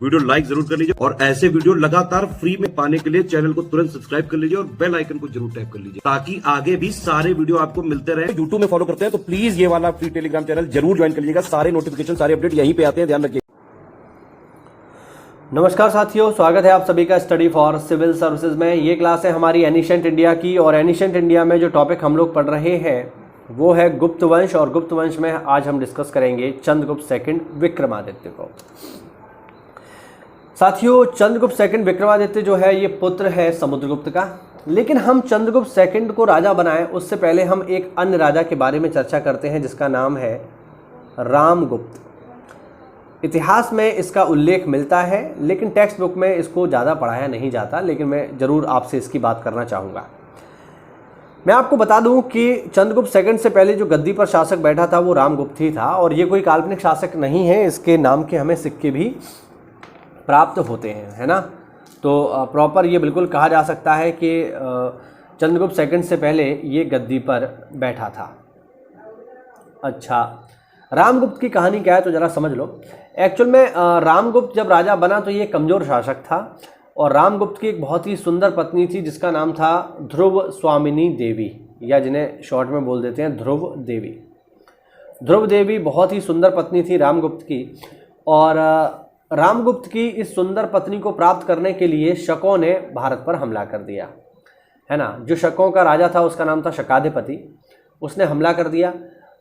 Video like जरूर कर लीजिए और ऐसे वीडियो लगातार फ्री में पाने के लिए चैनल को तुरंत सब्सक्राइब कर लीजिए और बेल आइकन को जरूर टैप कर लीजिए ताकि आगे भी सारे वीडियो आपको मिलते रहे। यूट्यूब में फॉलो करते हैं तो प्लीज ये वाला फ्री टेलीग्राम चैनल जरूर ज्वाइन कर लीजिएगा। सारे नोटिफिकेशन सारे अपडेट यहीं पे आते हैं, ध्यान रखिए। नमस्कार साथियों, स्वागत है आप सभी का स्टडी फॉर सिविल सर्विसेज में। ये क्लास है हमारी एनिशेंट इंडिया की और एनिशेंट इंडिया में जो टॉपिक हम लोग पढ़ रहे हैं वो है गुप्त वंश। और गुप्त वंश में आज हम डिस्कस करेंगे चंद्रगुप्त सेकंड विक्रमादित्य को। साथियों, चंद्रगुप्त सेकंड विक्रमादित्य जो है ये पुत्र है समुद्रगुप्त का। लेकिन हम चंद्रगुप्त सेकंड को राजा बनाएं उससे पहले हम एक अन्य राजा के बारे में चर्चा करते हैं जिसका नाम है रामगुप्त। इतिहास में इसका उल्लेख मिलता है लेकिन टेक्स्ट बुक में इसको ज़्यादा पढ़ाया नहीं जाता, लेकिन मैं ज़रूर आपसे इसकी बात करना चाहूँगा। मैं आपको बता दूं कि चंद्रगुप्त सेकंड से पहले जो गद्दी पर शासक बैठा था वो रामगुप्त ही था और ये कोई काल्पनिक शासक नहीं है। इसके नाम के हमें सिक्के भी प्राप्त होते हैं, है ना। तो प्रॉपर ये बिल्कुल कहा जा सकता है कि चंद्रगुप्त सेकंड से पहले ये गद्दी पर बैठा था। अच्छा, रामगुप्त की कहानी क्या है तो ज़रा समझ लो। एक्चुअल में रामगुप्त जब राजा बना तो ये कमज़ोर शासक था और रामगुप्त की एक बहुत ही सुंदर पत्नी थी जिसका नाम था ध्रुव स्वामिनी देवी, या जिन्हें शॉर्ट में बोल देते हैं ध्रुव देवी। ध्रुव देवी बहुत ही सुंदर पत्नी थी रामगुप्त की और रामगुप्त की इस सुंदर पत्नी को प्राप्त करने के लिए शकों ने भारत पर हमला कर दिया, है ना। जो शकों का राजा था उसका नाम था शकाधिपति, उसने हमला कर दिया।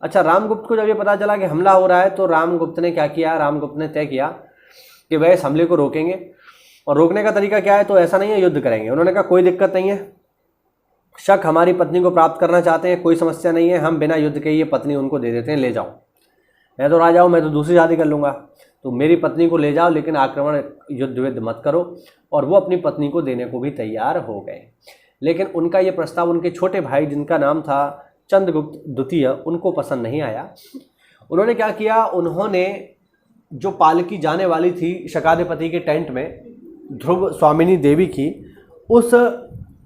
अच्छा, रामगुप्त को जब ये पता चला कि हमला हो रहा है तो रामगुप्त ने क्या किया, रामगुप्त ने तय किया कि वह इस हमले को रोकेंगे। और रोकने का तरीका क्या है, तो ऐसा नहीं है युद्ध करेंगे। उन्होंने कहा कोई दिक्कत नहीं है, शक हमारी पत्नी को प्राप्त करना चाहते हैं, कोई समस्या नहीं है, हम बिना युद्ध के ये पत्नी उनको दे देते हैं, ले जाओ। मैं तो राजा हूँ, मैं तो दूसरी शादी कर लूँगा, तो मेरी पत्नी को ले जाओ, लेकिन आक्रमण युद्ध मत करो। और वो अपनी पत्नी को देने को भी तैयार हो गए। लेकिन उनका ये प्रस्ताव उनके छोटे भाई जिनका नाम था चंद्रगुप्त द्वितीय, उनको पसंद नहीं आया। उन्होंने क्या किया, उन्होंने जो पालकी जाने वाली थी शकाधिपति के टेंट में ध्रुव स्वामिनी देवी की, उस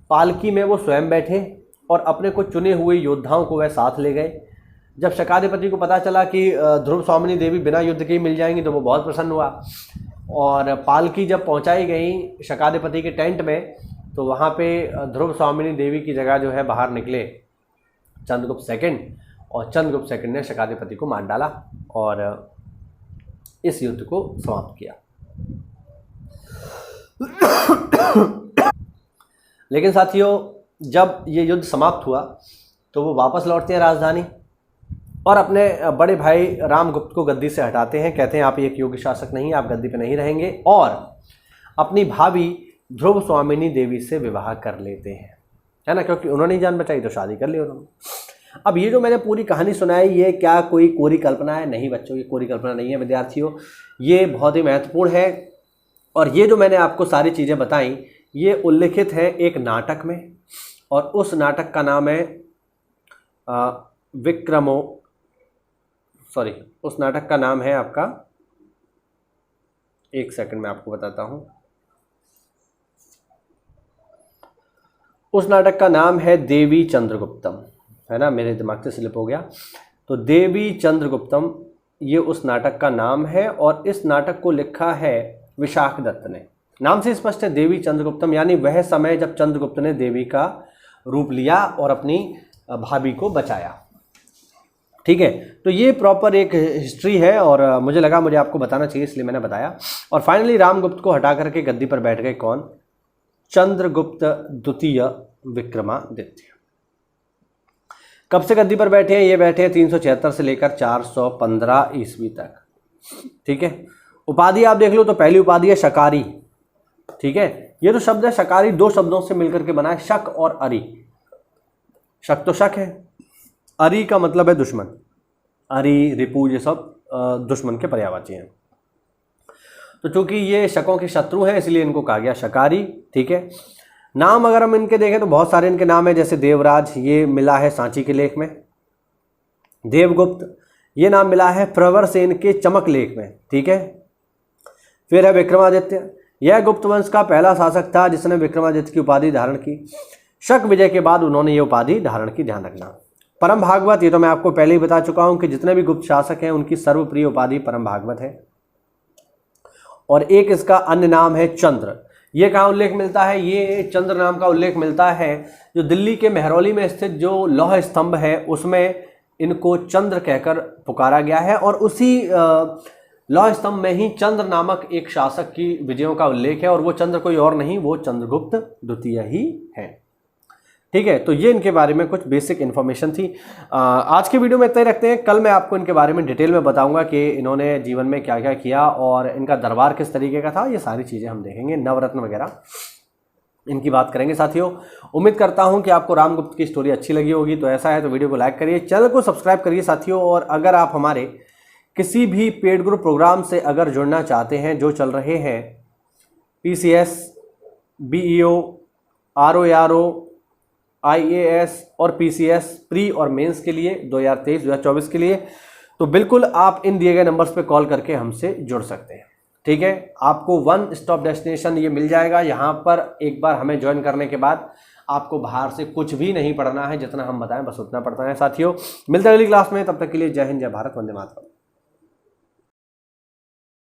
पालकी में वो स्वयं बैठे और अपने कुछ चुने हुए योद्धाओं को वह साथ ले गए। जब शकाधिपति को पता चला कि ध्रुव स्वामिनी देवी बिना युद्ध के ही मिल जाएंगी तो वो बहुत प्रसन्न हुआ। और पालकी जब पहुंचाई गई शकाधिपति के टेंट में तो वहाँ पे ध्रुव स्वामिनी देवी की जगह जो है बाहर निकले चंद्रगुप्त सेकंड, और चंद्रगुप्त सेकंड ने शकाधिपति को मार डाला और इस युद्ध को समाप्त किया। लेकिन साथियों, जब ये युद्ध समाप्त हुआ तो वो वापस लौटते हैं राजधानी और अपने बड़े भाई रामगुप्त को गद्दी से हटाते हैं। कहते हैं आप एक योग्य शासक नहीं, आप गद्दी पे नहीं रहेंगे, और अपनी भाभी ध्रुव स्वामिनी देवी से विवाह कर लेते हैं, है ना, क्योंकि उन्होंने जान बचाई तो शादी कर ली उन्होंने। अब ये जो मैंने पूरी कहानी सुनाई ये क्या कोई कोरी कल्पना है? नहीं बच्चों, ये कोरी कल्पना नहीं है विद्यार्थियों, ये बहुत ही महत्वपूर्ण है। और ये जो मैंने आपको सारी चीज़ें बताई ये उल्लिखित है एक नाटक में, और उस नाटक का नाम है उस नाटक का नाम है आपका, एक सेकंड में आपको बताता हूं। उस नाटक का नाम है देवी चंद्रगुप्तम, है ना, मेरे दिमाग से स्लिप हो गया। तो देवी चंद्रगुप्तम ये उस नाटक का नाम है और इस नाटक को लिखा है विशाख दत्त ने। नाम से स्पष्ट है देवी चंद्रगुप्तम, यानी वह समय जब चंद्रगुप्त ने देवी का रूप लिया और अपनी भाभी को बचाया। ठीक है, तो ये प्रॉपर एक हिस्ट्री है और मुझे लगा मुझे आपको बताना चाहिए इसलिए मैंने बताया। और फाइनली रामगुप्त को हटा करके गद्दी पर बैठ गए कौन? चंद्रगुप्त द्वितीय विक्रमादित्य। कब से गद्दी पर बैठे हैं? ये बैठे हैं 376 से लेकर 415 ईस्वी तक। ठीक है, उपाधि आप देख लो तो पहली उपाधि है शकारी। ठीक है, ये तो शब्द है शकारी दो शब्दों से मिलकर के बना है, शक और अरि। शक तो शक है, अरि का मतलब है दुश्मन। अरि, रिपु ये सब दुश्मन के पर्यायवाची हैं। तो चूंकि ये शकों के शत्रु हैं इसलिए इनको कहा गया शकारी। ठीक है, नाम अगर हम इनके देखें तो बहुत सारे इनके नाम हैं, जैसे देवराज ये मिला है सांची के लेख में, देवगुप्त ये नाम मिला है प्रवरसेन के चमक लेख में। ठीक है, फिर है विक्रमादित्य, यह गुप्त वंश का पहला शासक था जिसने विक्रमादित्य की उपाधि धारण की। शक विजय के बाद उन्होंने ये उपाधि धारण की, ध्यान रखना। परम भागवत, ये तो मैं आपको पहले ही बता चुका हूं कि जितने भी गुप्त शासक हैं उनकी सर्वप्रिय उपाधि परम भागवत है। और एक इसका अन्य नाम है चंद्र। ये कहाँ उल्लेख मिलता है? ये चंद्र नाम का उल्लेख मिलता है जो दिल्ली के मेहरौली में स्थित जो लौह स्तंभ है उसमें इनको चंद्र कहकर पुकारा गया है, और उसी लौह स्तंभ में ही चंद्र नामक एक शासक की विजयों का उल्लेख है, और वो चंद्र कोई और नहीं, वो चंद्रगुप्त द्वितीय ही है। ठीक है, तो ये इनके बारे में कुछ बेसिक इन्फॉर्मेशन थी। आज के वीडियो में इतना ही रखते हैं। कल मैं आपको इनके बारे में डिटेल में बताऊंगा कि इन्होंने जीवन में क्या क्या किया और इनका दरबार किस तरीके का था। ये सारी चीज़ें हम देखेंगे, नवरत्न वगैरह इनकी बात करेंगे। साथियों, उम्मीद करता हूं कि आपको रामगुप्त की स्टोरी अच्छी लगी होगी। तो ऐसा है तो वीडियो को लाइक करिए, चैनल को सब्सक्राइब करिए साथियों। और अगर आप हमारे किसी भी पेड ग्रुप प्रोग्राम से अगर जुड़ना चाहते हैं जो चल रहे हैं, PCS, BEO, ROARO, IAS और PCS प्री और मेंस के लिए 2023-2024 के लिए, तो बिल्कुल आप इन दिए गए नंबर्स पे कॉल करके हमसे जुड़ सकते हैं। ठीक है, आपको वन स्टॉप डेस्टिनेशन ये मिल जाएगा। यहाँ पर एक बार हमें ज्वाइन करने के बाद आपको बाहर से कुछ भी नहीं पढ़ना है, जितना हम बताएं बस उतना पढ़ना है। साथियों, मिलते हैं अगली क्लास में, तब तक के लिए जय हिंद, जय भारत, वंदे मातरम।